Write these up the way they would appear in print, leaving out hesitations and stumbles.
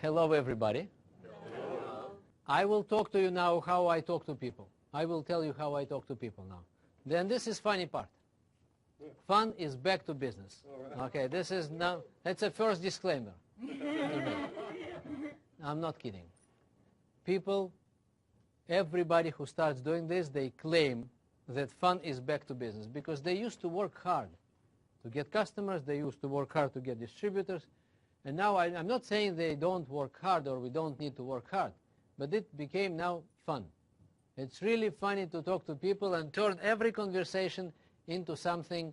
Hello, everybody. Hello. I will talk to you now how I talk to people. I will tell you how I talk to people now. Then this is funny part. Fun is back to business. Right. Okay, this is now, that's a first disclaimer. I'm not kidding. People, everybody who starts doing this, they claim that fun is back to business because they used to work hard to get customers, they used to work hard to get distributors, and now I'm not saying they don't work hard or we don't need to work hard, but it became now fun. It's really funny to talk to people and turn every conversation into something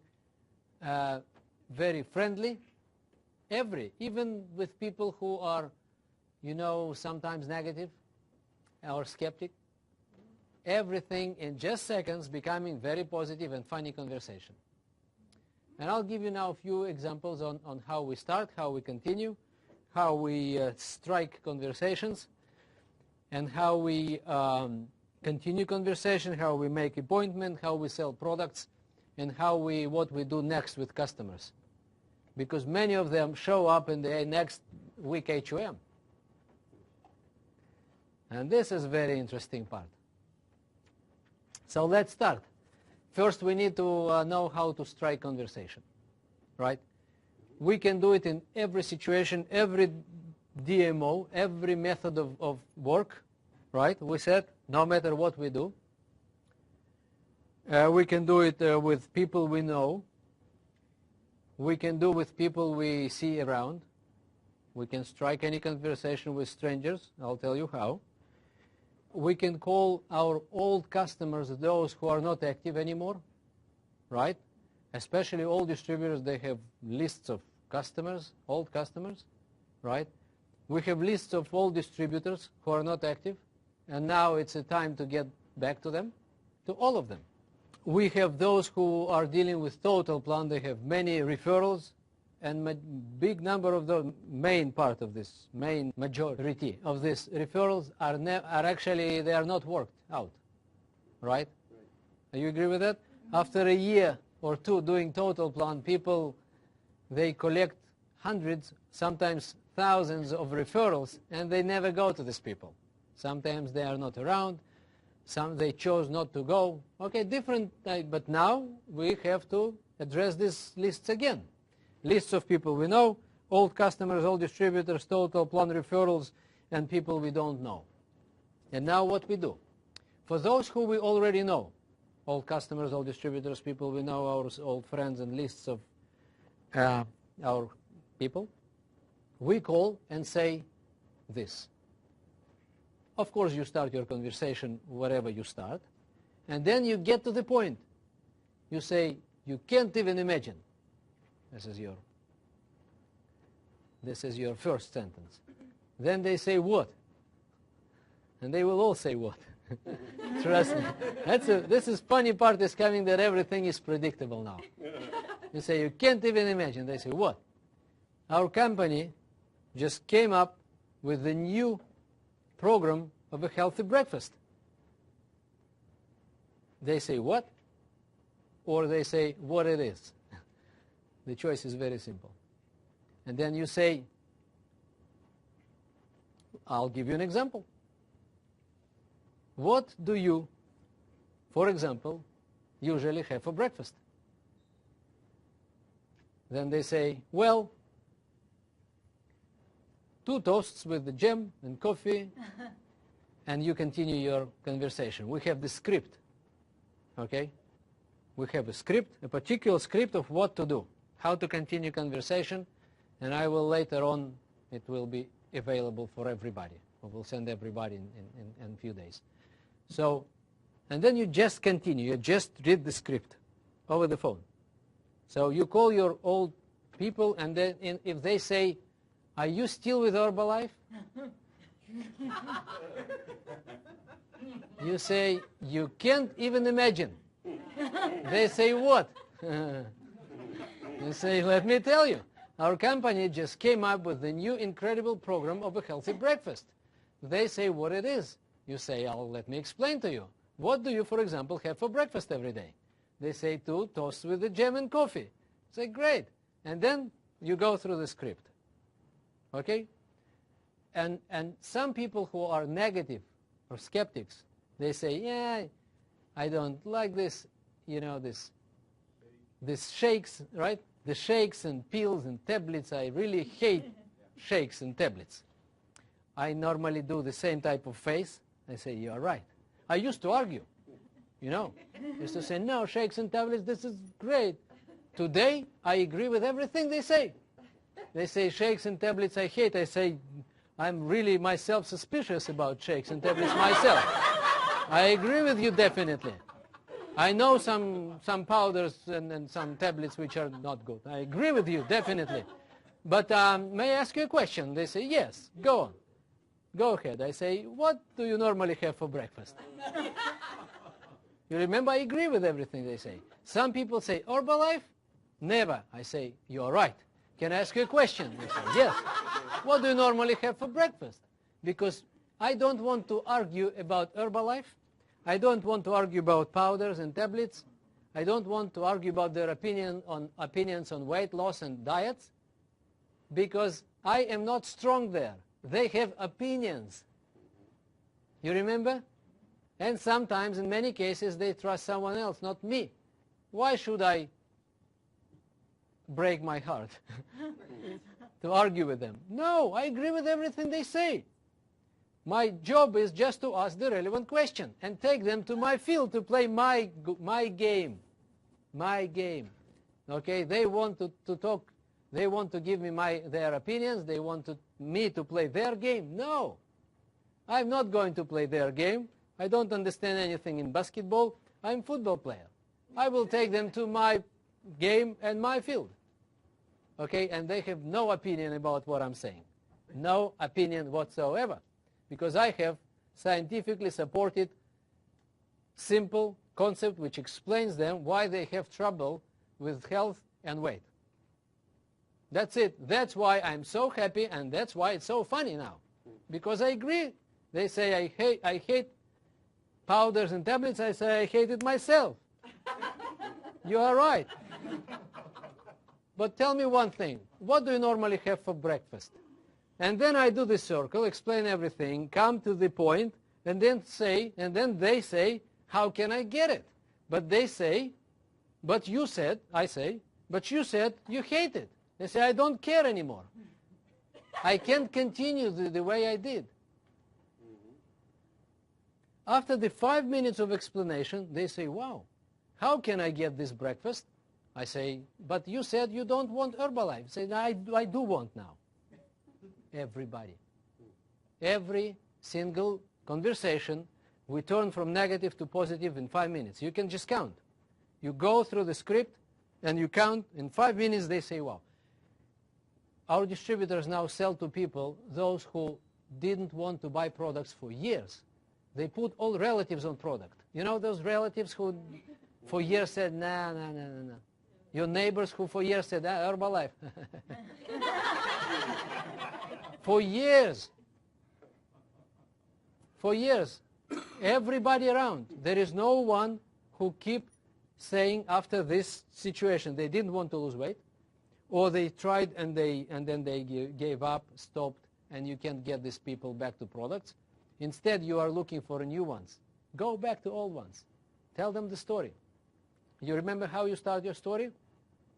very friendly. Even with people who are, sometimes negative or skeptic. Everything in just seconds becoming very positive and funny conversation. And I'll give you now a few examples on how we start, how we continue, how we strike conversations, and how we continue conversation, how we make appointment, how we sell products, and what we do next with customers. Because many of them show up in the next week HUM. And this is a very interesting part. So let's start. First, we need to know how to strike conversation, right? We can do it in every situation, every DMO, every method of work, right? We said, no matter what we do. We can do it with people we know. We can do with people we see around. We can strike any conversation with strangers. I'll tell you how. We can call our old customers those who are not active anymore, right? Especially old distributors, they have lists of customers, old customers, right? We have lists of old distributors who are not active, and now it's a time to get back to them, to all of them. We have those who are dealing with total plan. They have many referrals, and big number of the main part of this, main majority of these referrals are actually, they are not worked out, right? Do you agree with that? After a year or two doing total plan, people, they collect hundreds, sometimes thousands of referrals, and they never go to these people. Sometimes they are not around. Some they chose not to go. Okay, different, but now we have to address these lists again. Lists of people we know, old customers, old distributors, total plan referrals, and people we don't know. And now what we do? For those who we already know, old customers, old distributors, people we know, our old friends and lists of our people, we call and say this. Of course, you start your conversation wherever you start, and then you get to the point. You say, you can't even imagine. This is your first sentence. Then they say what? And they will all say what? Trust me. This is funny part is coming that everything is predictable now. You say, you can't even imagine. They say, what? Our company just came up with a new program of a healthy breakfast. They say, what? Or they say, what it is. The choice is very simple. And then you say, I'll give you an example. What do you, for example, usually have for breakfast? Then they say, well, 2 toasts with the jam and coffee, and you continue your conversation. We have the script, okay? We have a script, a particular script of what to do, how to continue conversation, and I will later on, it will be available for everybody. We will send everybody in a few days. So, and then you just continue, you just read the script over the phone. So you call your old people, and then if they say, are you still with Herbalife? You say, you can't even imagine. They say, what? You say, let me tell you. Our company just came up with a new incredible program of a healthy breakfast. They say what it is. You say, oh, let me explain to you. What do you, for example, have for breakfast every day? They say 2 toasts with the jam and coffee. Say, great. And then you go through the script. Okay? And some people who are negative or skeptics, they say, yeah, I don't like this, this shakes, right? The shakes and pills and tablets, I really hate shakes and tablets. I normally do the same type of face. I say, you're right. I used to argue, I used to say, no, shakes and tablets, this is great. Today, I agree with everything they say. They say shakes and tablets I hate. I say, I'm really myself suspicious about shakes and tablets myself. I agree with you definitely. I know some powders and some tablets which are not good. I agree with you definitely. But may I ask you a question? They say, yes, go on. Go ahead. I say, what do you normally have for breakfast? You remember, I agree with everything they say. Some people say, Herbalife? Never. I say, you're right. Can I ask you a question? They say, yes. What do you normally have for breakfast? Because I don't want to argue about Herbalife. I don't want to argue about powders and tablets. I don't want to argue about their opinions on weight loss and diets, because I am not strong there. They have opinions. You remember? And sometimes, in many cases, they trust someone else, not me. Why should I break my heart to argue with them? No, I agree with everything they say. My job is just to ask the relevant question and take them to my field to play my game. My game. Okay? They want to talk. They want to give me their opinions. They want me to play their game. No. I'm not going to play their game. I don't understand anything in basketball. I'm a football player. I will take them to my game and my field. Okay? And they have no opinion about what I'm saying. No opinion whatsoever. Because I have scientifically supported simple concept which explains them why they have trouble with health and weight. That's it. That's why I'm so happy, and that's why it's so funny now. Because I agree. They say I hate powders and tablets. I say I hate it myself. You are right. But tell me one thing. What do you normally have for breakfast? And then I do the circle, explain everything, come to the point, and then they say, how can I get it? But they say, but you said, I say, but you said you hate it. They say, I don't care anymore. I can't continue the way I did. After the 5 minutes of explanation, they say, wow, how can I get this breakfast? I say, but you said you don't want Herbalife. Say, I do want now. Everybody. Every single conversation, we turn from negative to positive in 5 minutes. You can just count. You go through the script and you count. In 5 minutes, they say, wow. Our distributors now sell to people, those who didn't want to buy products for years. They put all relatives on product. You know those relatives who for years said, no. Your neighbors who for years said, Herbalife. For years. For years. Everybody around. There is no one who keep saying after this situation they didn't want to lose weight, or they tried and then they gave up, stopped, and you can't get these people back to products. Instead, you are looking for new ones. Go back to old ones. Tell them the story. You remember how you start your story?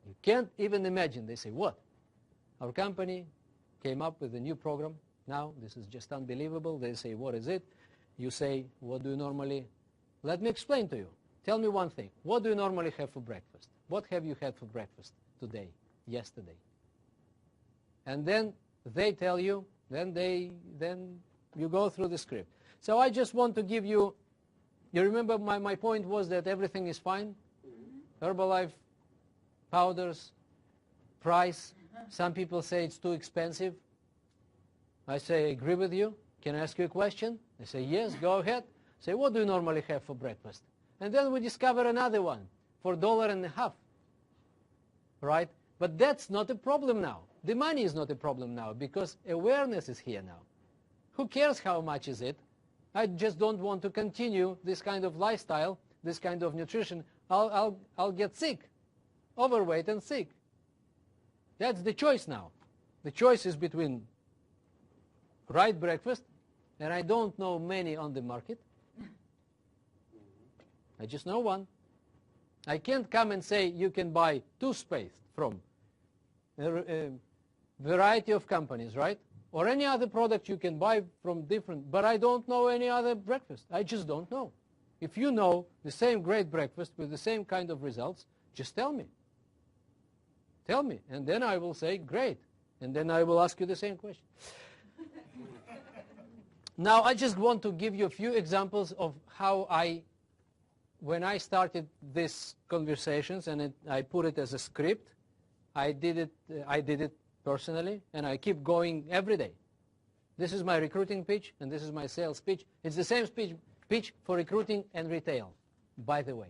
You can't even imagine. They say, what? Our company came up with a new program. Now, this is just unbelievable. They say, what is it? You say, what do you normally... Let me explain to you. Tell me one thing. What do you normally have for breakfast? What have you had for breakfast today, yesterday? And then they tell you, then you go through the script. So I just want to give you remember my point was that everything is fine? Herbalife, powders, price. Some people say it's too expensive. I say, I agree with you. Can I ask you a question? They say, yes, go ahead. Say, what do you normally have for breakfast? And then we discover another one for $1.50. Right? But that's not a problem now. The money is not a problem now because awareness is here now. Who cares how much is it? I just don't want to continue this kind of lifestyle, this kind of nutrition. I'll get sick, overweight and sick. That's the choice now. The choice is between right breakfast, and I don't know many on the market. I just know one. I can't come and say you can buy toothpaste from a variety of companies, right? Or any other product you can buy from different, but I don't know any other breakfast. I just don't know. If you know the same great breakfast with the same kind of results, just tell me. Tell me, and then I will say, great. And then I will ask you the same question. Now, I just want to give you a few examples of how when I started these conversations, and I put it as a script, I did it personally, and I keep going every day. This is my recruiting pitch, and this is my sales pitch. It's the same pitch for recruiting and retail, by the way.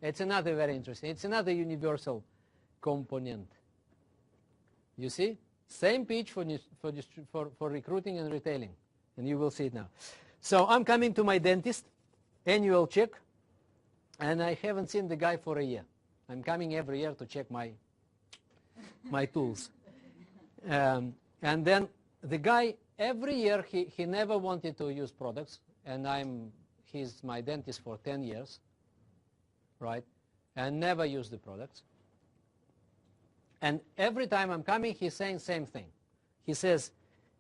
It's another very interesting. It's another universal component. You see? Same pitch for recruiting and retailing, and you will see it now. So I'm coming to my dentist, annual check, and I haven't seen the guy for a year. I'm coming every year to check my tools. And then the guy, every year, he never wanted to use products, and he's my dentist for 10 years, right, and never used the products. And every time I'm coming, he's saying same thing. He says,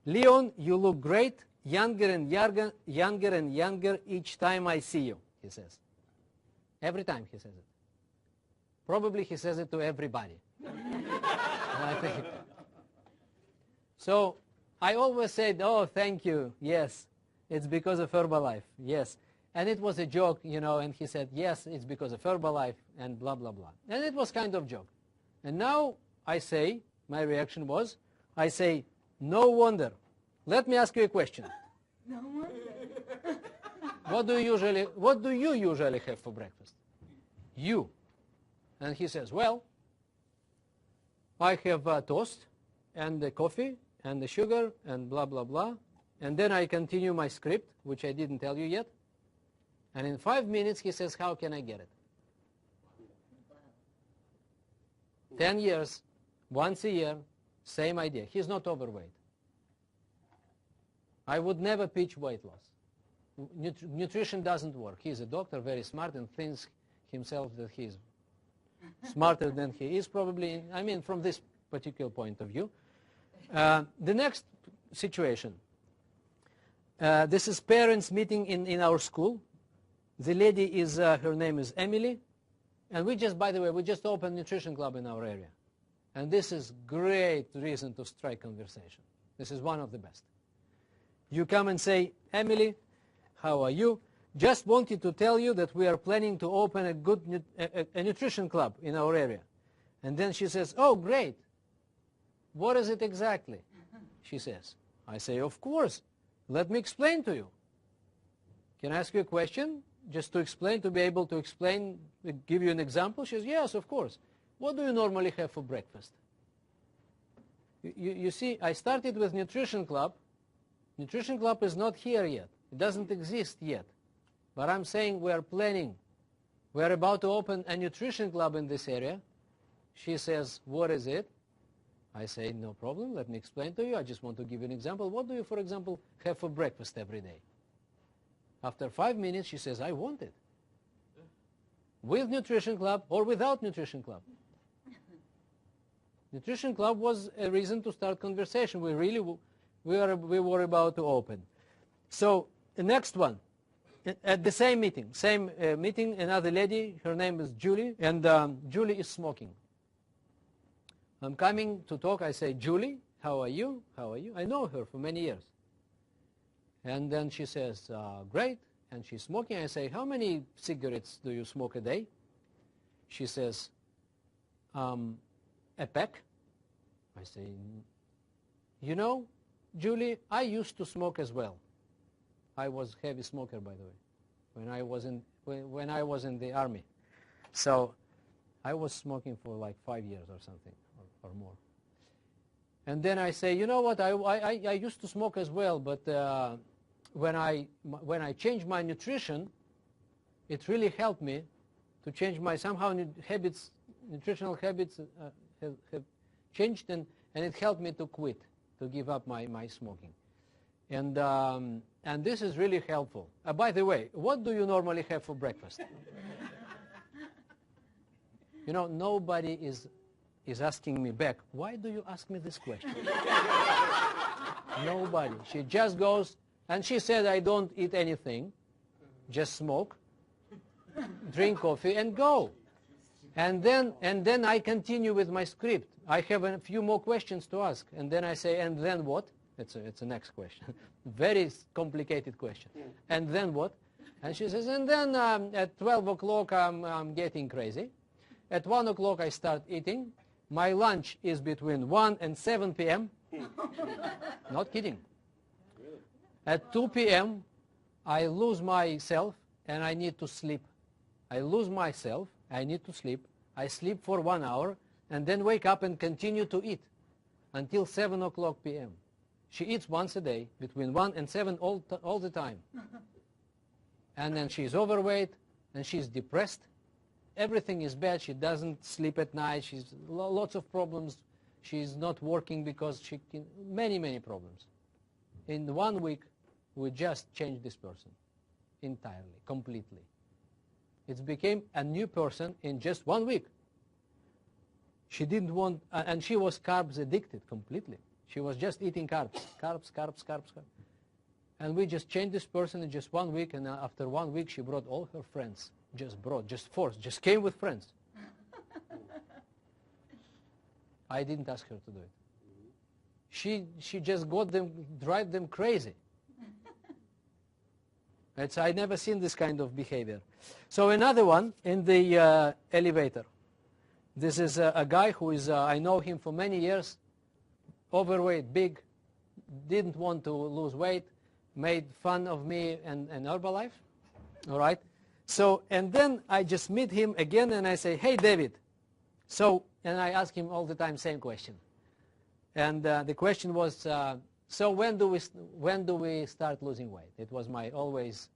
Leon, you look great, younger and younger each time I see you, he says. Every time he says it. Probably he says it to everybody. I think. So I always said, oh, thank you, yes, it's because of Herbalife, yes. And it was a joke, and he said, yes, it's because of Herbalife, and blah, blah, blah. And it was kind of joke. And now I say, my reaction was, I say, no wonder. Let me ask you a question. No wonder. What do you usually have for breakfast? You. And he says, well, I have toast and the coffee and the sugar and blah, blah, blah. And then I continue my script, which I didn't tell you yet. And in 5 minutes, he says, how can I get it? 10 years, once a year, same idea. He's not overweight. I would never pitch weight loss. Nutrition doesn't work. He's a doctor, very smart, and thinks himself that he's smarter than he is probably, from this particular point of view. The next situation. This is parents meeting in our school. The lady is, her name is Emily. And by the way, we just opened a nutrition club in our area. And this is great reason to strike conversation. This is one of the best. You come and say, Emily, how are you? Just wanted to tell you that we are planning to open a nutrition club in our area. And then she says, oh, great. What is it exactly? She says. I say, of course. Let me explain to you. Can I ask you a question? Just to explain, to be able to explain, give you an example? She says, yes, of course. What do you normally have for breakfast? You see, I started with Nutrition Club. Nutrition Club is not here yet. It doesn't exist yet. But I'm saying we are planning. We are about to open a nutrition club in this area. She says, what is it? I say, no problem. Let me explain to you. I just want to give you an example. What do you, for example, have for breakfast every day? After 5 minutes, she says, I want it. With Nutrition Club or without Nutrition Club. Nutrition Club was a reason to start conversation. We were about to open. So the next one, at the same meeting, another lady, her name is Julie, and Julie is smoking. I'm coming to talk. I say, Julie, how are you? How are you? I know her for many years. And then she says, great. And she's smoking. I say, how many cigarettes do you smoke a day? She says, a pack. I say, you know, Julie, I used to smoke as well. I was a heavy smoker, by the way, when I was in the army. So I was smoking for like 5 years or something, or more. And then I say, you know what, I used to smoke as well, but when I changed my nutrition, it really helped me to change my nutritional habits have changed, and it helped me to quit, to give up my smoking. And this is really helpful. By the way, what do you normally have for breakfast? You know, nobody is asking me back, why do you ask me this question? Nobody. She just goes, and she said, I don't eat anything, just smoke, drink coffee, and go. And then I continue with my script. I have a few more questions to ask. And then I say, and then what? It's a next question. Very complicated question. And then what? And she says, and then at 12 o'clock I'm getting crazy. At 1 o'clock I start eating. My lunch is between 1 and 7 p.m. Not kidding. At 2 p.m. I lose myself and I need to sleep. I lose myself, I need to sleep. I sleep for 1 hour and then wake up and continue to eat until 7 o'clock p.m. She eats once a day, between 1 and 7 all the time. And then she's overweight and she's depressed. Everything is bad. She doesn't sleep at night. She's lots of problems. She's not working because she can, many problems. In 1 week, we just changed this person entirely, completely. It became a new person in just 1 week. She didn't want, and she was carbs addicted completely. She was just eating carbs. And we just changed this person in just 1 week, and after 1 week she brought all her friends. Just came with friends. I didn't ask her to do it. She just got them, drive them crazy. I never seen this kind of behavior. So another one in the elevator. This is a guy who is, I know him for many years, overweight, big, didn't want to lose weight, made fun of me and Herbalife, all right? So, and then I just meet him again and I say, hey, David. So, and I ask him all the time, same question. And the question was, so when do we start losing weight? It was my always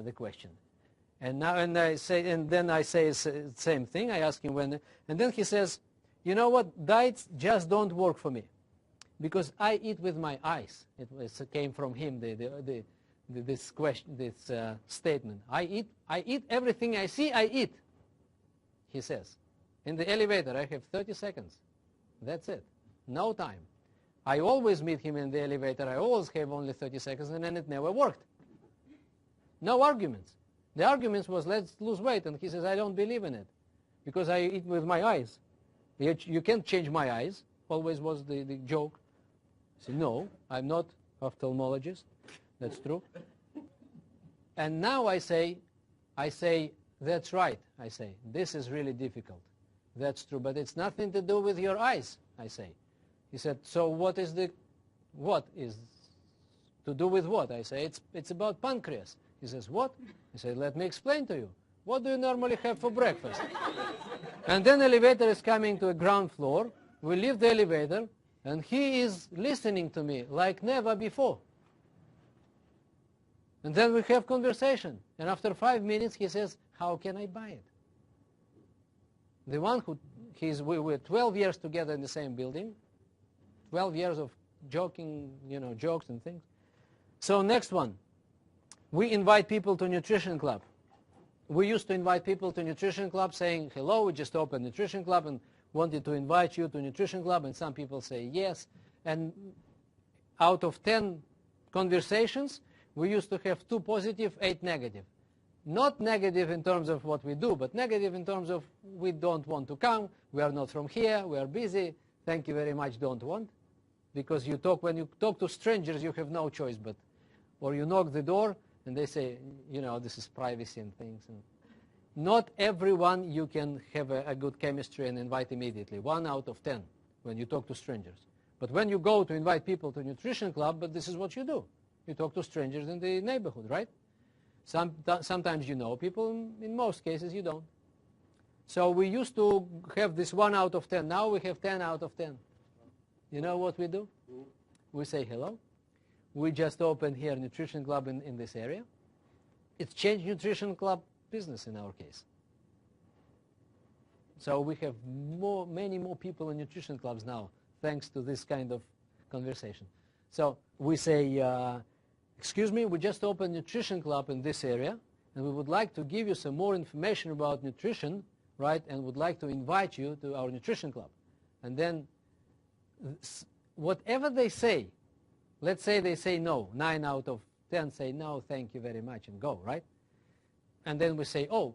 the question. And now, and then I say same thing. I ask him when, and then he says, you know what? Diets just don't work for me, because I eat with my eyes. It came from him. This question, this statement. I eat everything I see. I eat. He says, in the elevator, I have 30 seconds. That's it. No time. I always meet him in the elevator. I always have only 30 seconds, and then it never worked. No arguments. The arguments was, let's lose weight, and he says, I don't believe in it, because I eat with my eyes. You can't change my eyes, always was the joke. I said, no, I'm not ophthalmologist. That's true. And now I say, that's right, I say. This is really difficult. That's true, but it's nothing to do with your eyes, I say. He said, so what is to do with what? I say, it's about pancreas. He says, what? I said, let me explain to you. What do you normally have for breakfast? And then the elevator is coming to a ground floor. We leave the elevator, and he is listening to me like never before. And then we have conversation. And after 5 minutes, he says, how can I buy it? The one who, we were 12 years together in the same building, 12 years of joking, jokes and things. So next one. We invite people to nutrition club. We used to invite people to nutrition club saying, hello, we just opened nutrition club and wanted to invite you to nutrition club. And some people say yes. And out of 10 conversations, we used to have 2 positive, 8 negative. Not negative in terms of what we do, but negative in terms of we don't want to come, we are not from here, we are busy, thank you very much, don't want. Because when you talk to strangers, you have no choice but, or you knock the door, and they say, this is privacy and things. And not everyone you can have a good chemistry and invite immediately. 1 out of 10 when you talk to strangers. But when you go to invite people to nutrition club, but this is what you do. You talk to strangers in the neighborhood, right? Sometimes you know people, in most cases you don't. So we used to have this 1 out of 10. Now we have 10 out of 10. You know what we do? We say hello. We just opened here a nutrition club in this area. It's changed nutrition club business in our case. So we have many more people in nutrition clubs now, thanks to this kind of conversation. So we say, excuse me, we just opened nutrition club in this area, and we would like to give you some more information about nutrition, right, and would like to invite you to our nutrition club. And then whatever they say, let's say they say no, 9 out of 10 say no, thank you very much, and go, right? And then we say, oh,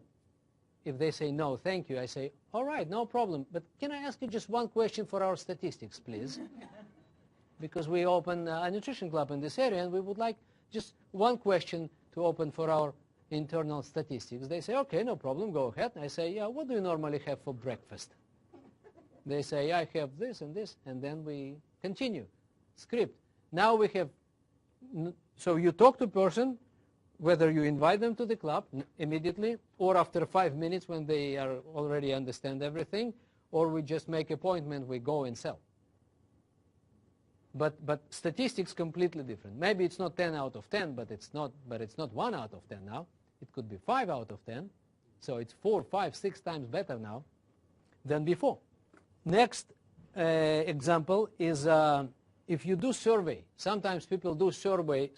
if they say no, thank you, I say, all right, no problem, but can I ask you just one question for our statistics, please? Because we open a nutrition club in this area, and we would like just one question to open for our internal statistics. They say, okay, no problem, go ahead. I say, yeah, what do you normally have for breakfast? They say, I have this, and then we continue. Script. Now we have, so you talk to a person, whether you invite them to the club immediately, or after 5 minutes when they are already understand everything, or we just make appointment, we go and sell. But statistics completely different. Maybe it's not 10 out of 10, but it's not 1 out of 10 now. It could be 5 out of 10. So it's 4, 5, 6 times better now than before. Next example is if you do survey. Sometimes people do survey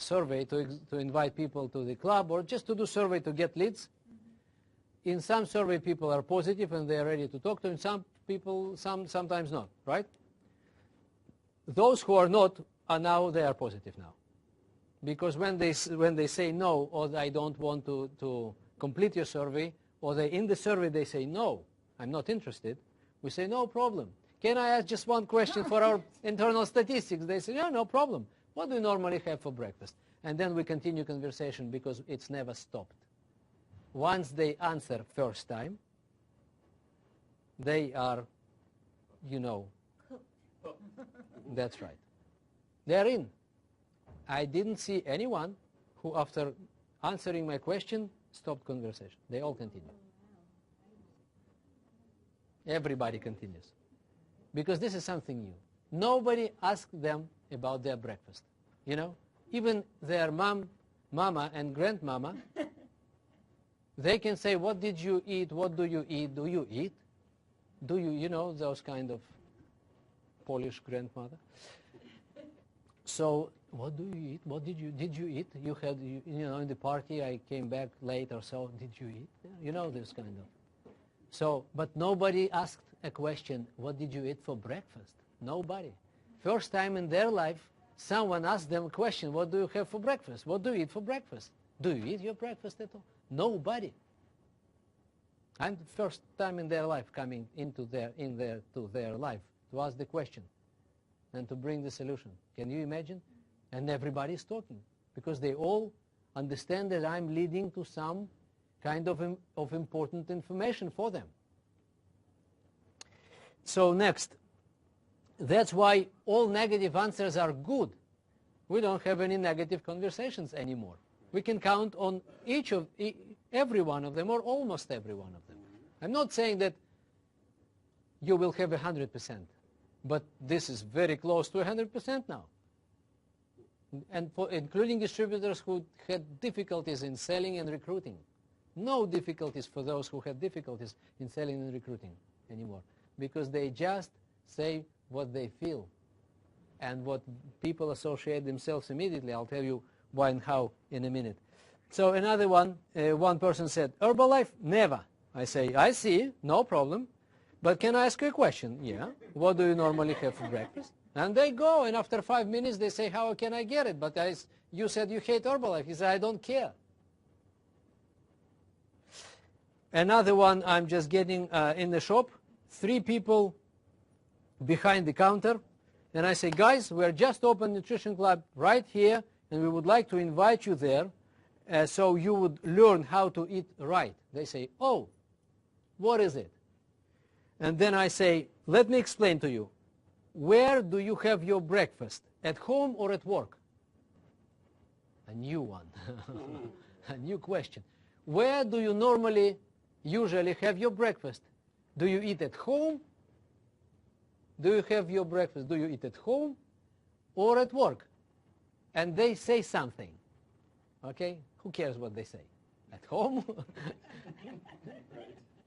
to invite people to the club, or just to do survey to get leads. In some survey, people are positive and they are ready to talk to. In some people, sometimes not, right? Those who are not they are positive now, because when they say no, or I don't want to complete your survey, or in the survey they say no, I'm not interested, we say no problem. Can I ask just one question for our internal statistics? They say, yeah, no problem. What do you normally have for breakfast? And then we continue conversation, because it's never stopped. Once they answer first time, they are, that's right. They're in. I didn't see anyone who, after answering my question, stopped conversation. They all continue. Everybody continues. Because this is something new. Nobody asked them about their breakfast. Even their mama and grandmama, they can say, what did you eat? What do you eat? Do you eat? Do you, those kind of Polish grandmother. So, what do you eat? What did you eat? You had, in the party, I came back late or so. Did you eat? This kind of. So, but nobody asked a question, what did you eat for breakfast? Nobody. First time in their life, someone asked them a question, what do you have for breakfast? What do you eat for breakfast? Do you eat your breakfast at all? Nobody. And the first time in their life coming to their life to ask the question and to bring the solution. Can you imagine? And everybody's talking, because they all understand that I'm leading to some kind of important information for them. So next, that's why all negative answers are good. We don't have any negative conversations anymore. We can count on every one of them, or almost every one of them. I'm not saying that you will have 100%, but this is very close to 100% now. And including distributors who had difficulties in selling and recruiting. No difficulties for those who had difficulties in selling and recruiting anymore, because they just say what they feel and what people associate themselves immediately. I'll tell you why and how in a minute. So another one person said, Herbalife, never. I say, I see, no problem. But can I ask you a question? Yeah. What do you normally have for breakfast? And they go, and after 5 minutes they say, how can I get it? But you said you hate Herbalife. He said, I don't care. Another one, I'm just getting in the shop, 3 people behind the counter, and I say, guys, we're just opened Nutrition Club right here, and we would like to invite you there so you would learn how to eat right. They say, oh, what is it? And then I say, let me explain to you. Where do you have your breakfast? At home or at work? A new one. A new question. Where do you usually have your breakfast? Do you eat at home? Do you have your breakfast? Do you eat at home or at work? And they say something. Okay? Who cares what they say? At home?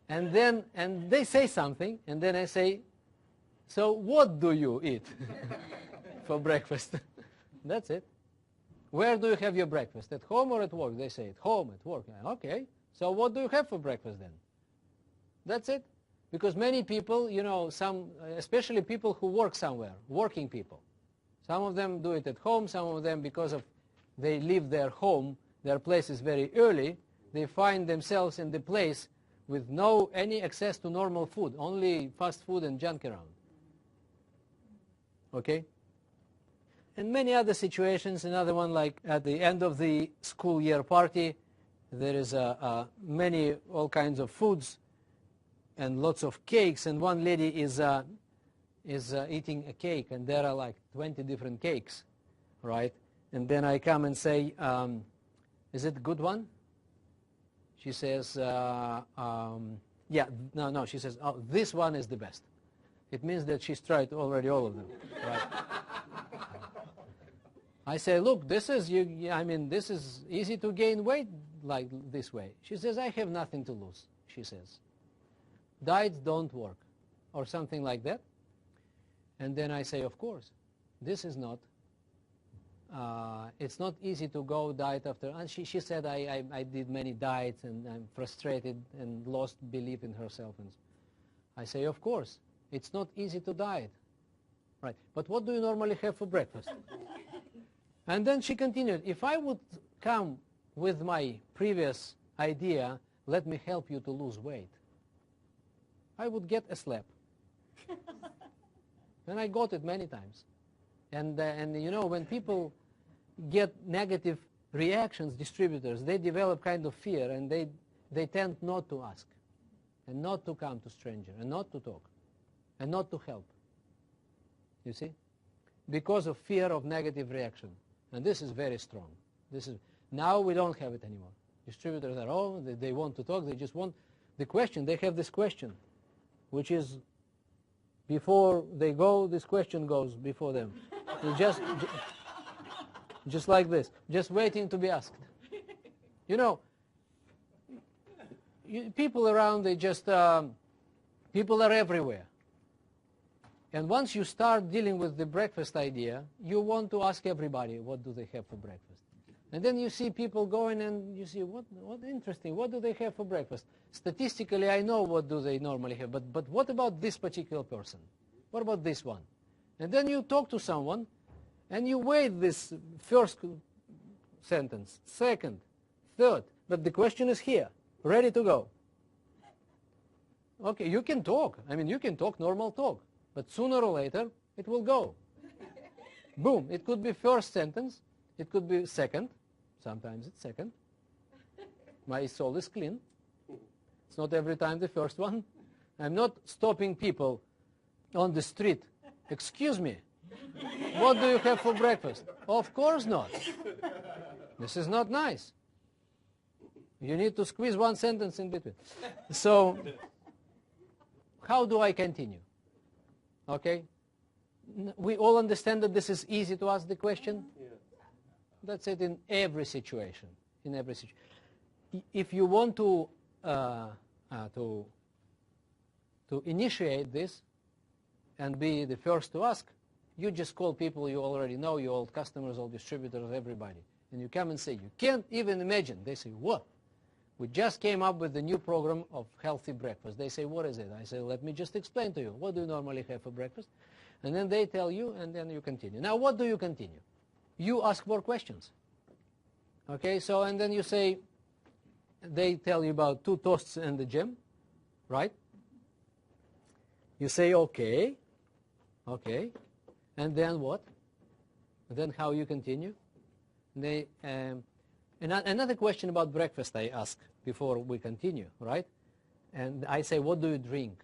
And they say something, and then I say, so what do you eat for breakfast? That's it. Where do you have your breakfast? At home or at work? They say at home, at work. Okay. So what do you have for breakfast then? That's it. Because many people, especially people who work somewhere, working people, some of them do it at home, some of them because of they leave their home, their place is very early, they find themselves in the place with no any access to normal food, only fast food and junk around. Okay? And many other situations, another one like at the end of the school year party, there is many, all kinds of foods and lots of cakes, and one lady is eating a cake, and there are like 20 different cakes, right? And then I come and say, is it a good one? She says, yeah, no, she says, oh, this one is the best. It means that she's tried already all of them, right? I say, look, this is easy to gain weight like this way. She says, I have nothing to lose, she says. Diets don't work, or something like that. And then I say, of course, this is not, it's not easy to go diet after. And she said, I did many diets, and I'm frustrated and lost belief in herself. And I say, of course, it's not easy to diet. Right, but what do you normally have for breakfast? And then she continued, if I would come with my previous idea, let me help you to lose weight, I would get a slap. And I got it many times. And when people get negative reactions, distributors, they develop kind of fear, and they tend not to ask, and not to come to stranger, and not to talk, and not to help. You see? Because of fear of negative reaction. And this is very strong. Now we don't have it anymore. Distributors are, they want to talk, they just want the question. They have this question, which is, before they go, this question goes before them. Just like this, just waiting to be asked. People around, people are everywhere. And once you start dealing with the breakfast idea, you want to ask everybody, what do they have for breakfast? And then you see people going, and you see, what interesting, what do they have for breakfast? Statistically, I know what do they normally have, but what about this particular person? What about this one? And then you talk to someone, and you wait this first sentence, second, third, but the question is here, ready to go. Okay, you can talk. You can talk normal talk. But sooner or later, it will go. Boom. It could be first sentence. It could be second. Sometimes it's second. My soul is clean. It's not every time the first one. I'm not stopping people on the street. Excuse me, what do you have for breakfast? Of course not. This is not nice. You need to squeeze one sentence in between. So, how do I continue? Okay? We all understand that this is easy to ask the question? Yeah. That's it in every situation. In every situation. If you want to initiate this and be the first to ask, you just call people you already know, your old customers, old distributors, everybody. And you come and say, you can't even imagine. They say, what? We just came up with the new program of healthy breakfast. They say, what is it? I say, let me just explain to you. What do you normally have for breakfast? And then they tell you, and then you continue. Now, what do you continue? You ask more questions. Okay, so, and then you say, they tell you about 2 toasts and the jam, right? You say, okay, and then what? And then how you continue? They, another question about breakfast I ask before we continue, right? And I say, what do you drink?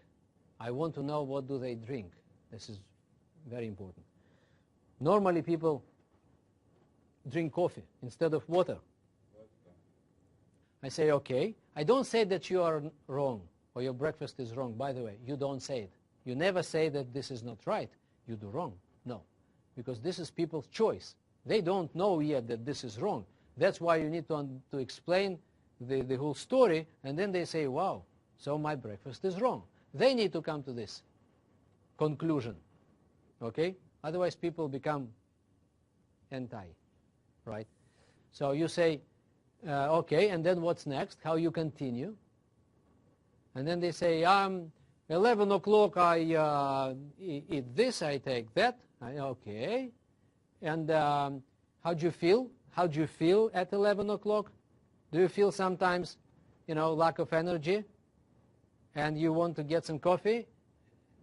I want to know what do they drink. This is very important. Normally people drink coffee instead of water. I say, okay. I don't say that you are wrong or your breakfast is wrong. By the way, you don't say it. You never say that this is not right. You do wrong. No, because this is people's choice. They don't know yet that this is wrong. That's why you need to explain the whole story, and then they say, wow, so my breakfast is wrong. They need to come to this conclusion, okay? Otherwise people become and tie, right? So you say, okay, and then what's next? How you continue? And then they say, 11 o'clock I eat this, I take that. Okay. And how do you feel? How do you feel at 11 o'clock? Do you feel sometimes, lack of energy? And you want to get some coffee?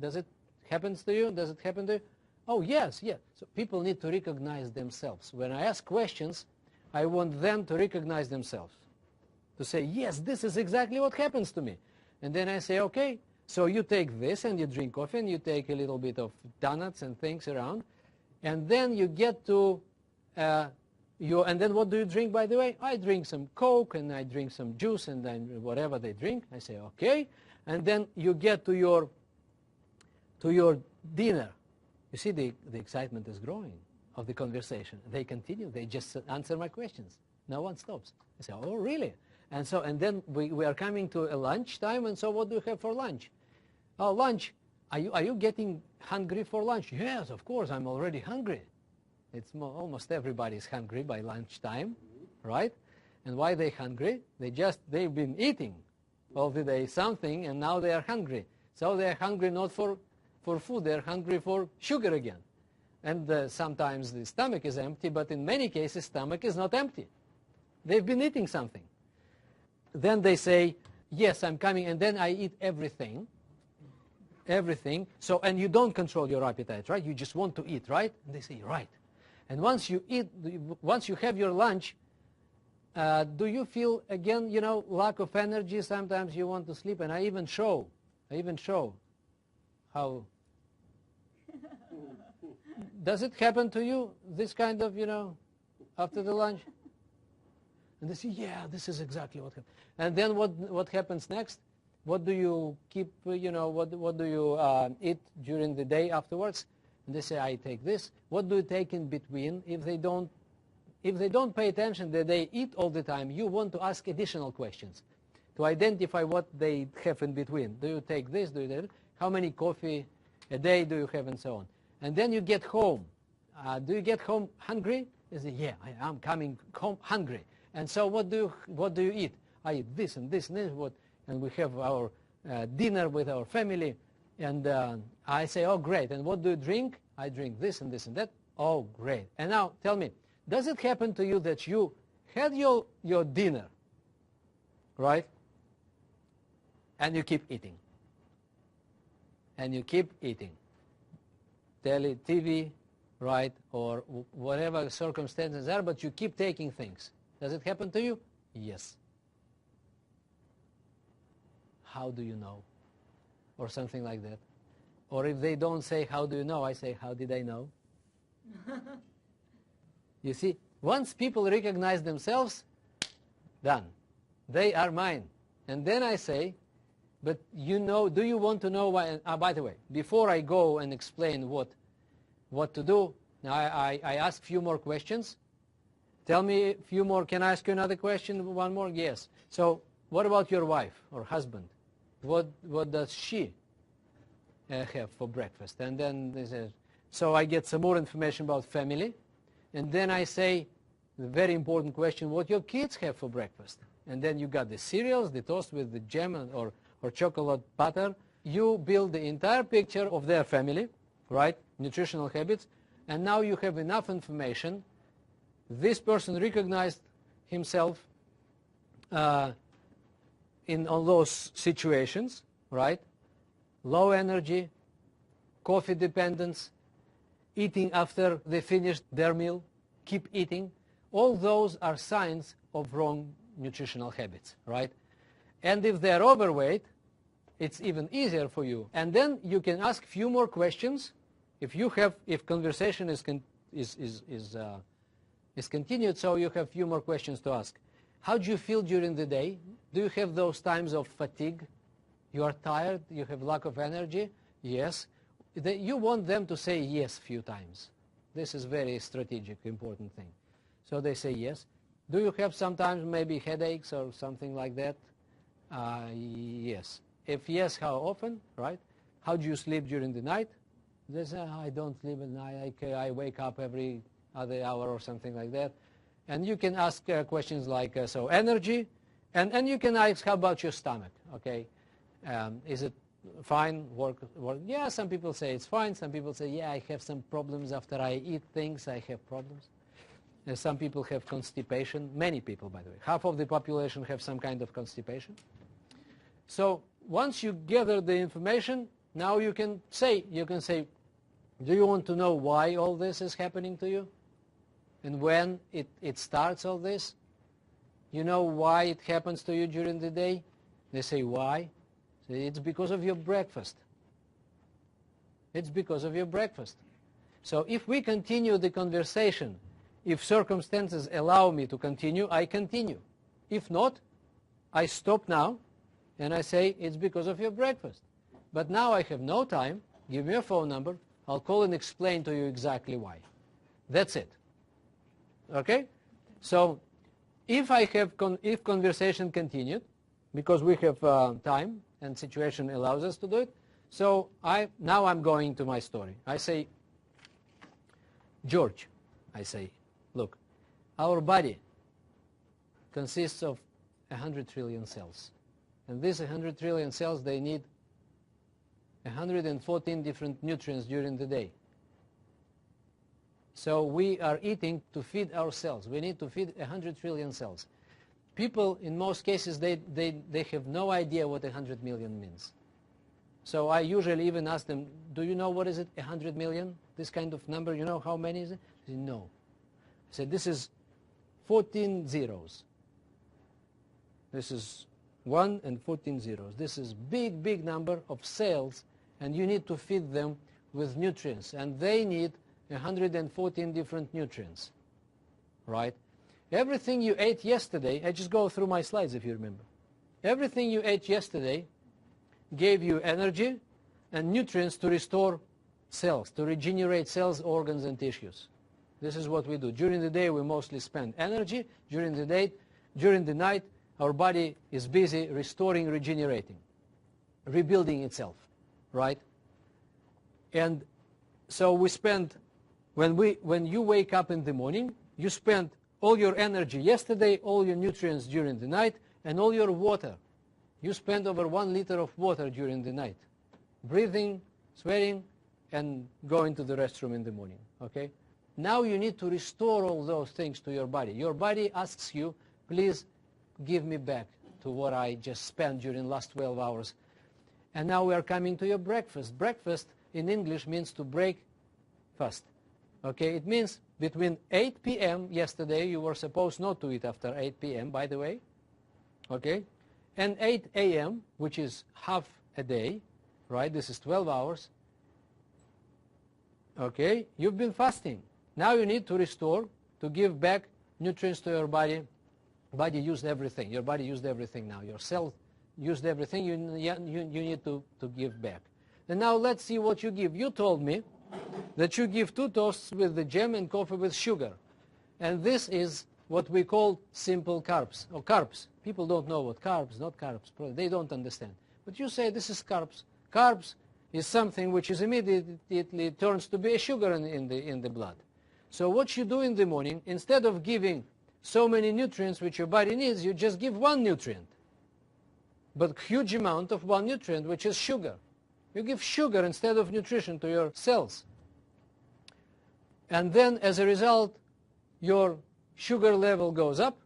Does it happen to you? Does it happen to you? Oh, yes, yes. So people need to recognize themselves. When I ask questions, I want them to recognize themselves. To say, yes, this is exactly what happens to me. And then I say, okay, so you take this and you drink coffee and you take a little bit of donuts and things around. And then you get to, and then what do you drink, by the way? I drink some Coke and I drink some juice and then whatever they drink. I say, okay. And then you get to your dinner. You see, the excitement is growing of the conversation. They continue. They just answer my questions. No one stops. I say, oh, really? And then we are coming to a lunch time, and so what do you have for lunch? Oh, lunch. Are you getting hungry for lunch? Yes, of course, I'm already hungry. It's almost everybody's hungry by lunchtime, right? And why are they hungry? They've been eating all the day something, and now they are hungry. So they are hungry not for food, they're hungry for sugar again. And sometimes the stomach is empty, but in many cases, stomach is not empty. They've been eating something. Then they say, yes, I'm coming, and then I eat everything. Everything. So, and you don't control your appetite, right? You just want to eat, right? And they say, right. And once you eat, once you have your lunch, do you feel, again, lack of energy? Sometimes you want to sleep, and I even show how. Does it happen to you, this kind of, after the lunch? And they say, yeah, this is exactly what happens. And then what happens next? What do you keep, what do you eat during the day afterwards? And they say, I take this. What do you take in between? If they don't pay attention that they eat all the time, you want to ask additional questions to identify what they have in between. Do you take this? Do you take that? How many coffee a day do you have, and so on? And then you get home. Do you get home hungry? They say, yeah, I'm coming home hungry. And so what do you eat? I eat this and this and this. And we have our dinner with our family. And I say, oh, great. And what do you drink? I drink this and this and that. Oh, great. And now tell me, does it happen to you that you had your dinner, right? And you keep eating. And you keep eating. TV, right? Or whatever circumstances are, but you keep taking things. Does it happen to you? Yes. How do you know? Or something like that. Or if they don't say, how do you know? I say, how did I know? You see, once people recognize themselves, done. They are mine. And then I say, but do you want to know why? By the way, before I go and explain what to do, now I ask a few more questions. Tell me a few more. Can I ask you another question? One more? Yes. So what about your wife or husband? What does she have for breakfast? And then they say, so I get some more information about family. And then I say, the very important question, what your kids have for breakfast. And then you got the cereals, the toast with the jam or chocolate butter. You build the entire picture of their family, right? Nutritional habits. And now you have enough information. This person recognized himself in all those situations, right? Low energy, coffee dependence, eating after they finished their meal, keep eating. All those are signs of wrong nutritional habits, right? And if they're overweight, it's even easier for you. And then you can ask a few more questions. If conversation is continued, so you have few more questions to ask. How do you feel during the day? Do you have those times of fatigue? You are tired? You have lack of energy? Yes. You want them to say yes a few times. This is very strategic, important thing. So they say yes. Do you have sometimes maybe headaches or something like that? Yes. If yes, how often, right? How do you sleep during the night? They say, I don't sleep at night. I wake up every other hour or something like that. And you can ask questions like, so energy, and you can ask, how about your stomach, okay? Is it fine, work? Yeah, some people say it's fine. Some people say, yeah, I have some problems after I eat things, I have problems. And some people have constipation. Many people, by the way. Half of the population have some kind of constipation. So once you gather the information, now you can say, do you want to know why all this is happening to you? And when it starts, all this? You know why it happens to you during the day? They say, why? Say, it's because of your breakfast. It's because of your breakfast. So if we continue the conversation, if circumstances allow me to continue, I continue. If not, I stop now, and I say, it's because of your breakfast. But now I have no time. Give me a phone number. I'll call and explain to you exactly why. That's it. Okay? So if if conversation continued, because we have time and situation allows us to do it, so now I'm going to my story. I say, George, I say, look, our body consists of 100 trillion cells. And these 100 trillion cells, they need 114 different nutrients during the day. So we are eating to feed our cells. We need to feed 100 trillion cells. People, in most cases, they have no idea what 100 million means. So I usually even ask them, do you know what is it, 100 million? This kind of number, you know how many is it? They say, no. I said, this is 14 zeros. This is 1 and 14 zeros. This is big, big number of cells, and you need to feed them with nutrients. And they need 114 different nutrients, right? Everything you ate yesterday, I just go through my slides if you remember. Everything you ate yesterday gave you energy and nutrients to restore cells, to regenerate cells, organs, and tissues. This is what we do. During the day, we mostly spend energy. During the night, our body is busy restoring, regenerating, rebuilding itself, right? And so we spend, when you wake up in the morning, you spend all your energy yesterday, all your nutrients during the night, and all your water. You spend over 1 liter of water during the night, breathing, sweating, and going to the restroom in the morning, okay? Now you need to restore all those things to your body. Your body asks you, please give me back to what I just spent during the last 12 hours. And now we are coming to your breakfast. Breakfast in English means to break fast. Okay, it means between 8 p.m. yesterday, you were supposed not to eat after 8 p.m., by the way, okay, and 8 a.m., which is half a day, right? This is 12 hours. Okay, you've been fasting. Now you need to restore, to give back nutrients to your body. Body used everything. Your body used everything now. Your cell used everything. You need to give back. And now let's see what you give. You told me that you give 2 toasts with the jam and coffee with sugar. And this is what we call simple carbs, or carbs. People don't know what carbs, not carbs. They don't understand. But you say this is carbs. Carbs is something which is immediately turns to be a sugar in the blood. So what you do in the morning, instead of giving so many nutrients which your body needs, you just give 1 nutrient. But huge amount of 1 nutrient, which is sugar. You give sugar instead of nutrition to your cells. And then as a result, your sugar level goes up.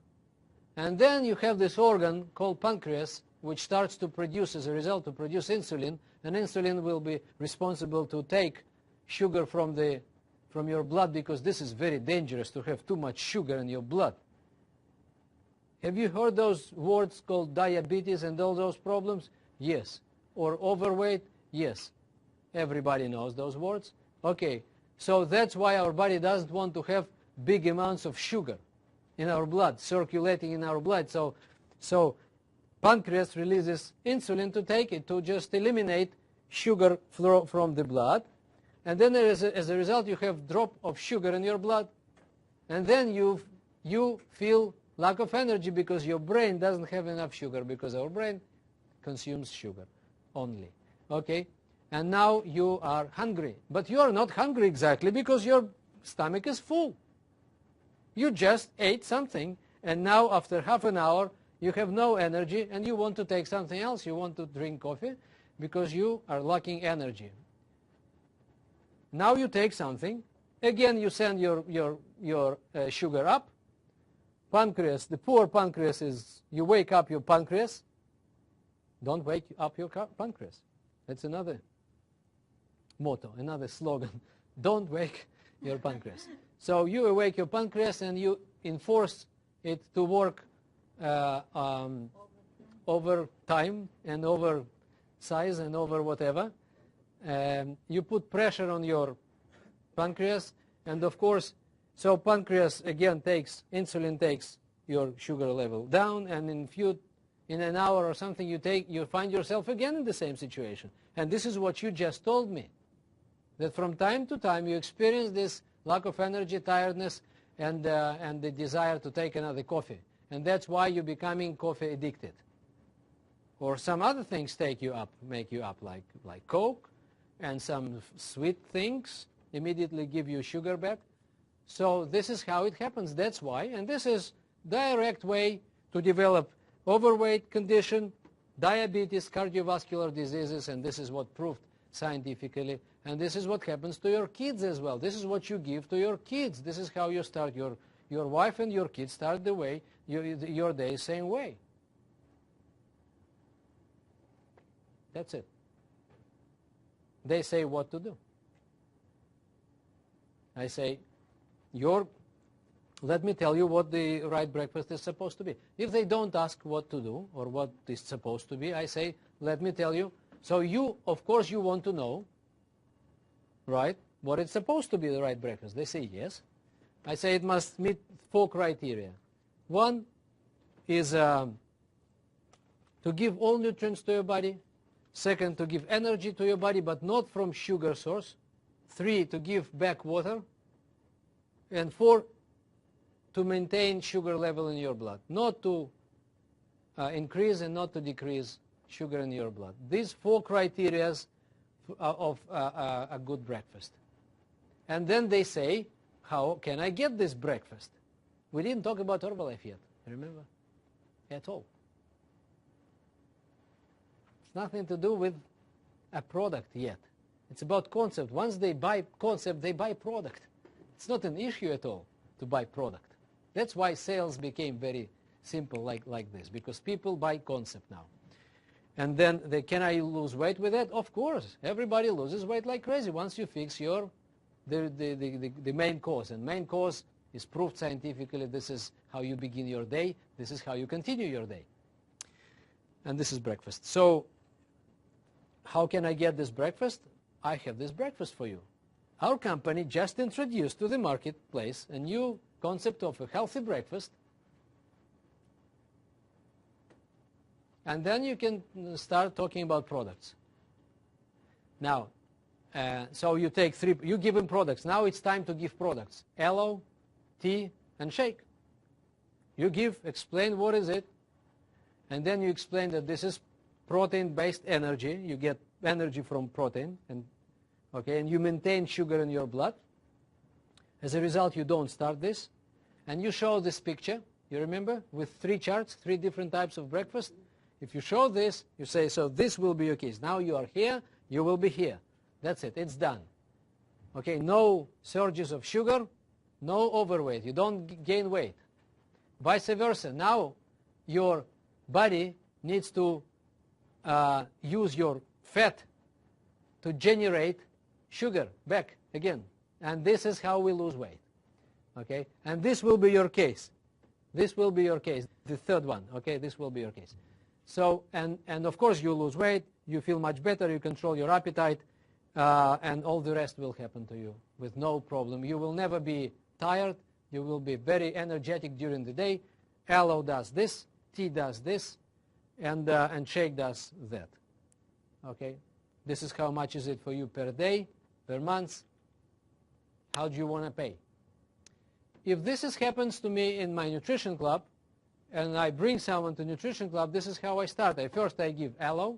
And then you have this organ called pancreas, which starts to produce, as a result, to produce insulin. And insulin will be responsible to take sugar from your blood, because this is very dangerous to have too much sugar in your blood. Have you heard those words called diabetes and all those problems? Yes. Or overweight? Yes. Everybody knows those words. Okay. So that's why our body doesn't want to have big amounts of sugar in our blood, circulating in our blood. So pancreas releases insulin to take it, to just eliminate sugar from the blood. And then as a result, you have drop of sugar in your blood. And then you feel lack of energy because your brain doesn't have enough sugar, because our brain consumes sugar only. Okay? And now you are hungry. But you are not hungry exactly because your stomach is full. You just ate something, and now after half an hour, you have no energy, and you want to take something else. You want to drink coffee because you are lacking energy. Now you take something. Again, you send your sugar up. Pancreas, the poor pancreas is, you wake up your pancreas. Don't wake up your pancreas. That's another motto, another slogan. Don't wake your pancreas. So you awake your pancreas and you enforce it to work over time and over size and over whatever. You put pressure on your pancreas, and of course, so pancreas again insulin takes your sugar level down, and in an hour or something you find yourself again in the same situation. And this is what you just told me, that from time to time you experience this lack of energy, tiredness, and the desire to take another coffee. And that's why you're becoming coffee addicted. Or some other things make you up, like Coke, and some sweet things immediately give you sugar back. So this is how it happens. That's why. And this is direct way to develop overweight condition, diabetes, cardiovascular diseases, and this is what proved scientifically. And this is what happens to your kids as well. This is what you give to your kids. This is how you start your wife and your kids start the way your day same way. That's it. They say what to do. I say, let me tell you what the right breakfast is supposed to be. If they don't ask what to do or what is supposed to be, I say, let me tell you. So you, of course, you want to know, right, what it's supposed to be the right breakfast. They say yes. I say it must meet 4 criteria. One is to give all nutrients to your body. Second, to give energy to your body, but not from sugar source. 3, to give back water. And 4, to maintain sugar level in your blood. Not to increase and not to decrease sugar in your blood. These 4 criteria of a good breakfast. And then they say, how can I get this breakfast? We didn't talk about Herbalife yet, remember? At all. It's nothing to do with a product yet. It's about concept. Once they buy concept, they buy product. It's not an issue at all to buy product. That's why sales became very simple like this, because people buy concept now. And then, can I lose weight with that? Of course. Everybody loses weight like crazy once you fix the main cause. And main cause is proved scientifically. This is how you begin your day. This is how you continue your day. And this is breakfast. So how can I get this breakfast? I have this breakfast for you. Our company just introduced to the marketplace a new concept of a healthy breakfast. And then you can start talking about products. Now, so you take 3, you give them products. Now it's time to give products. Aloe, tea, and shake. You explain what is it, and then you explain that this is protein-based energy. You get energy from protein, and you maintain sugar in your blood. As a result, you don't start this. And you show this picture, you remember, with 3 charts, 3 different types of breakfast. If you show this, you say, so this will be your case. Now you are here, you will be here. That's it, it's done. Okay, no surges of sugar, no overweight. You don't gain weight. Vice versa. Now your body needs to use your fat to generate sugar back again. And this is how we lose weight. Okay, and this will be your case. This will be your case. The third one. Okay, this will be your case. So, and of course you lose weight, you feel much better, you control your appetite, and all the rest will happen to you with no problem. You will never be tired. You will be very energetic during the day. Aloe does this, tea does this, and shake does that. Okay, this is how much is it for you per day, per month. How do you want to pay? If this happens to me in my nutrition club, and I bring someone to nutrition club, this is how I start. First I give aloe,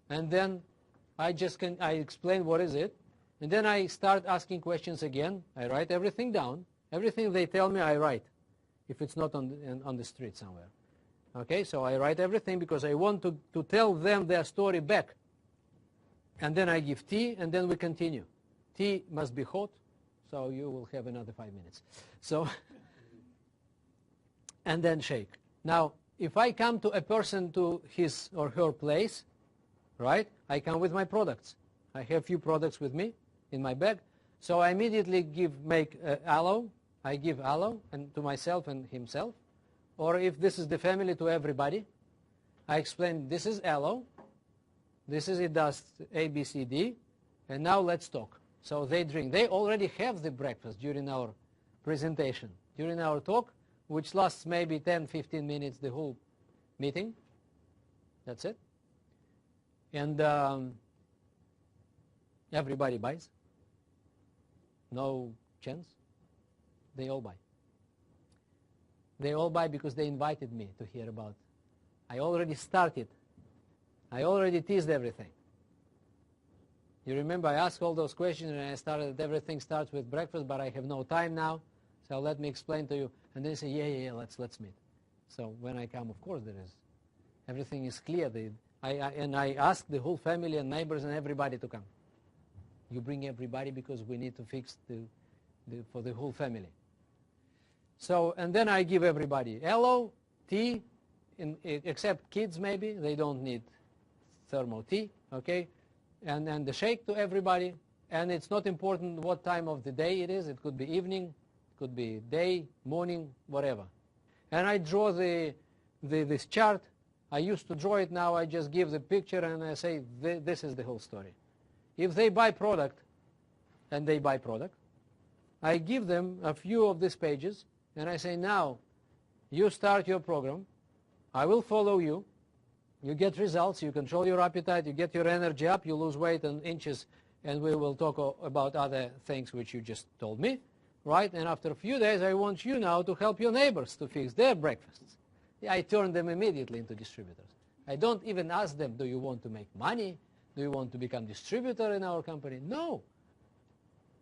and then I explain what is it, and then I start asking questions again. I write everything down, Everything they tell me, I write, if it's not on the street somewhere. Okay, so I write everything because I want to tell them their story back. And then I give tea, and then we continue. Tea must be hot, so you will have another 5 minutes. So, and then shake. Now, if I come to a person to his or her place, right, I come with my products. I have few products with me in my bag. So I immediately make aloe. I give aloe and to myself and himself. Or if this is the family, to everybody. I explain, this is aloe. This is it does A, B, C, D. And now let's talk. So they drink. They already have the breakfast during our presentation. During our talk, which lasts maybe 10, 15 minutes, the whole meeting. That's it. And everybody buys. No chance. They all buy. They all buy because they invited me to hear about. I already started. I already teased everything. You remember I asked all those questions and I started, everything starts with breakfast, but I have no time now, so let me explain to you. And they say, yeah, let's meet. So when I come, of course there is. Everything is clear. And I ask the whole family and neighbors and everybody to come. You bring everybody because we need to fix for the whole family. So, and then I give everybody aloe, tea, except kids maybe, they don't need thermal tea, okay? And the shake to everybody, and it's not important what time of the day it is. It could be evening, it could be day, morning, whatever. And I draw this chart. I used to draw it, now I just give the picture and I say, this is the whole story. If they buy product, and they buy product, I give them a few of these pages, and I say, now, you start your program, I will follow you, you get results, you control your appetite, you get your energy up, you lose weight in inches, and we will talk about other things which you just told me, right? And after a few days, I want you now to help your neighbors to fix their breakfasts. I turn them immediately into distributors. I don't even ask them, do you want to make money? Do you want to become distributor in our company? No.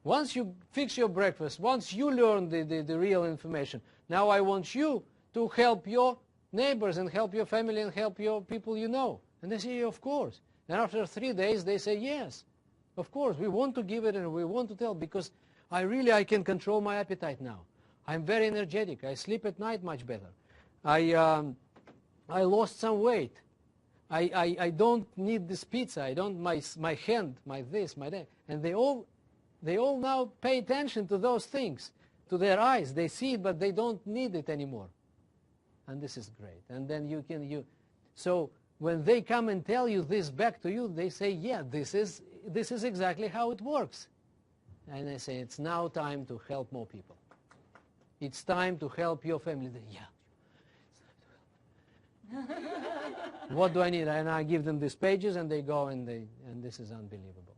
Once you fix your breakfast, once you learn the real information, now I want you to help your neighbors and help your family and help your people you know. And they say, of course. And after 3 days, they say, yes, of course, we want to give it and we want to tell because I can control my appetite now. I'm very energetic. I sleep at night much better. I lost some weight. I don't need this pizza. I don't, my hand, my this, my that. And they all now pay attention to those things, to their eyes. They see it, but they don't need it anymore. And this is great. And then so when they come and tell you this back to you, they say, yeah, this is exactly how it works. And I say, it's now time to help more people. It's time to help your family. Yeah. What do I need? And I give them these pages and they go and this is unbelievable.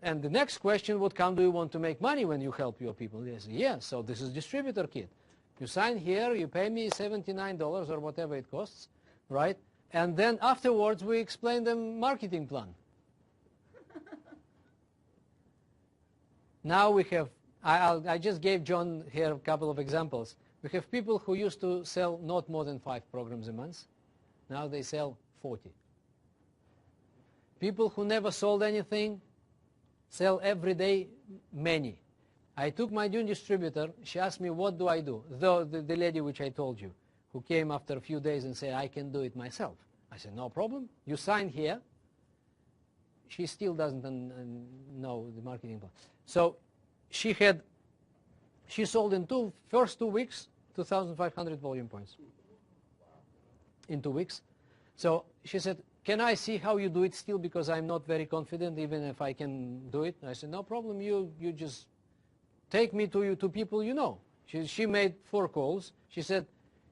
And the next question would come, do you want to make money when you help your people? They say, yes, so this is distributor kit. You sign here, you pay me $79 or whatever it costs, right? And then afterwards we explain them marketing plan. Now we have, I just gave John here a couple of examples. We have people who used to sell not more than 5 programs a month. Now they sell 40. People who never sold anything sell every day many. I took my new distributor. She asked me, what do I do? The lady which I told you, who came after a few days and said, I can do it myself. I said, no problem. You sign here. She still doesn't know the marketing plan. So she sold in first 2 weeks, 2,500 volume points. In 2 weeks. So she said, can I see how you do it still, because I'm not very confident even if I can do it? I said, no problem, you just take me to people you know. She made 4 calls. She said,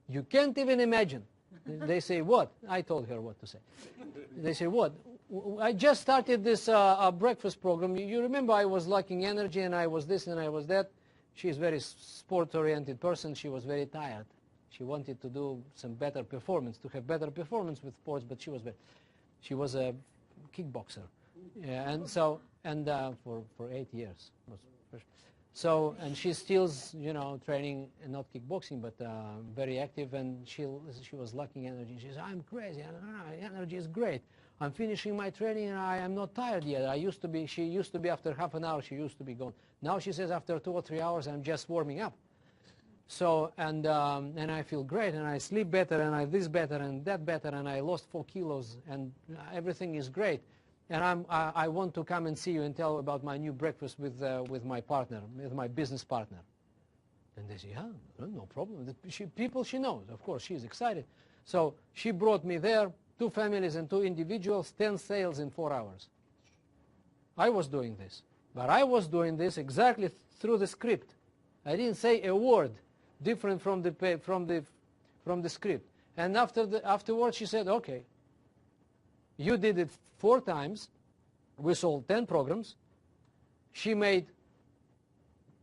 you can't even imagine. They say, what? I told her what to say. They say, what? I just started this breakfast program. You remember I was lacking energy and I was this and I was that. She's a very sport-oriented person. She was very tired. She wanted to do some better performance, to have better performance with sports, but she was a kickboxer. Yeah, and so, for 8 years. So, and she's still, you know, training, not kickboxing, but very active, and she was lacking energy. She says, I'm crazy, energy is great. I'm finishing my training and I am not tired yet. She used to be after half an hour, she used to be gone. Now she says after 2 or 3 hours, I'm just warming up. So, and I feel great, and I sleep better, and I this better, and that better, and I lost 4 kilos, and everything is great. And I want to come and see you and tell about my new breakfast with my partner, with my business partner. And they say, yeah, no problem. People she knows, of course, she's excited. So she brought me there, 2 families and 2 individuals, 10 sales in 4 hours. I was doing this. But I was doing this exactly through the script. I didn't say a word different from the script. And afterwards she said, okay, you did it 4 times. We sold 10 programs. She made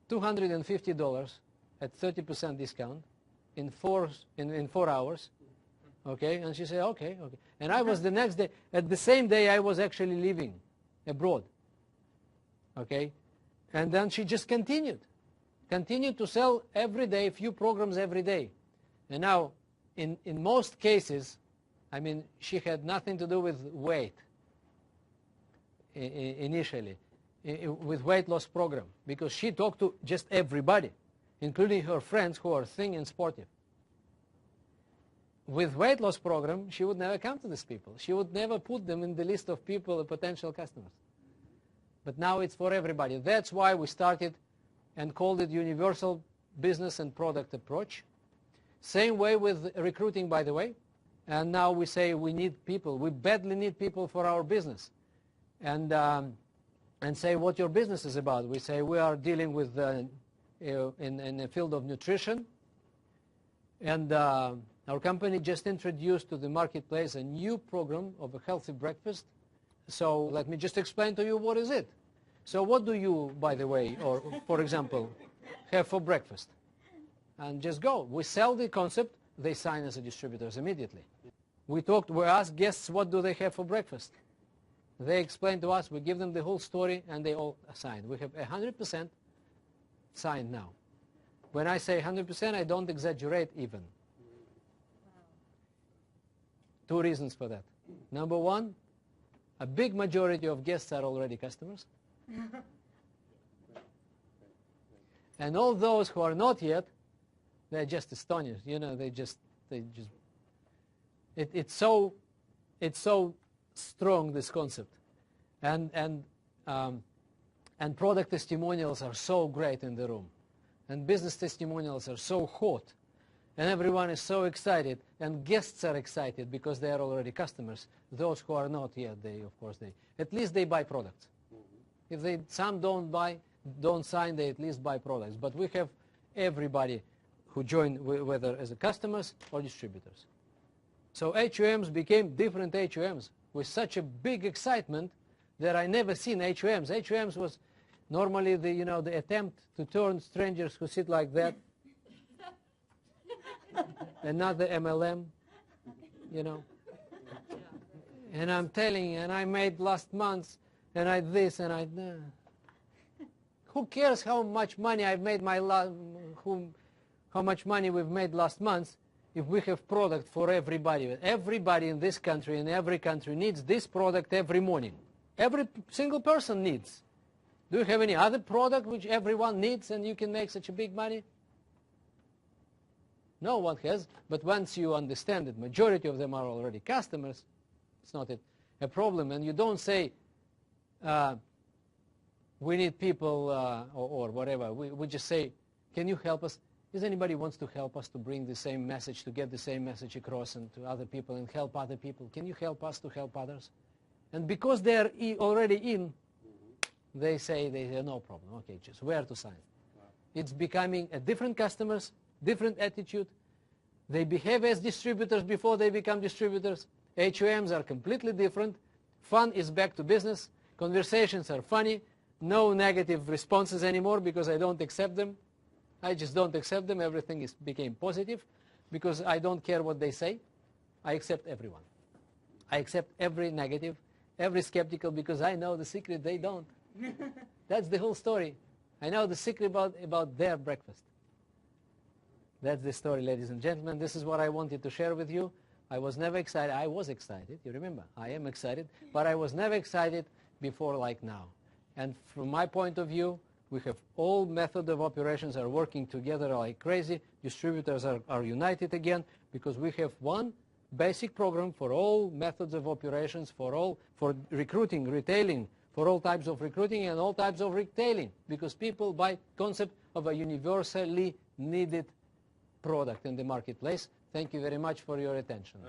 $250 at 30% discount in 4 hours. Okay, and she said, okay. And I was the next day, at the same day I was actually living abroad. Okay, and then she just continued to sell every day, a few programs every day. And now, in most cases, I mean, she had nothing to do with weight initially, with weight loss program, because she talked to just everybody, including her friends who are thin and sportive. With weight loss program, she would never come to these people. She would never put them in the list of people, potential customers. But now it's for everybody. That's why we started and called it Universal Business and Product Approach. Same way with recruiting, by the way. And now we say we need people. We badly need people for our business. And say what your business is about. We say we are dealing with in the field of nutrition. And our company just introduced to the marketplace a new program of a healthy breakfast. So let me just explain to you what is it. So what do you, by the way, or for example, have for breakfast? And just go. We sell the concept. They sign as a distributors immediately. We ask guests what do they have for breakfast. They explain to us. We give them the whole story, and they all sign. We have 100% signed now. When I say 100%, I don't exaggerate even. 2 reasons for that. Number 1, a big majority of guests are already customers. And all those who are not yet, they're just astonished. You know, it's so strong, this concept. And product testimonials are so great in the room. And business testimonials are so hot. And everyone is so excited. And guests are excited because they are already customers. Those who are not yet, at least they buy products. If some don't sign, they at least buy products. But we have everybody who join, whether as a customers or distributors. So HUMs became different HUMs with such a big excitement that I never seen HUMs. HUMs was normally the attempt to turn strangers who sit like that. Another MLM, And I'm telling you, and I made last month, and I this, and I... Who cares how much money I've made how much money we've made last month if we have product for everybody? Everybody in this country, in every country, needs this product every morning. Every single person needs. Do you have any other product which everyone needs and you can make such a big money? No one has. But once you understand that majority of them are already customers, it's not a problem. And you don't say, we need people or whatever. We just say, can you help us? Is anybody wants to help us to bring the same message, to get the same message across and to other people and help other people? Can you help us to help others? And because they're already in, they say no problem. Okay, just where to sign. It's becoming a different customers, different attitude. They behave as distributors before they become distributors. HUMs are completely different. Fun is back to business. Conversations are funny. No negative responses anymore because I don't accept them. I just don't accept them. Everything became positive because I don't care what they say. I accept everyone. I accept every negative, every skeptical, because I know the secret they don't. That's the whole story. I know the secret about their breakfast. That's the story, ladies and gentlemen. This is what I wanted to share with you. I was never excited. I was excited. You remember, I am excited. But I was never excited before like now. And from my point of view, we have all methods of operations are working together like crazy. Distributors are united again because we have one basic program for all methods of operations, for recruiting, retailing, for all types of recruiting and all types of retailing, because people buy concept of a universally needed product in the marketplace. Thank you very much for your attention.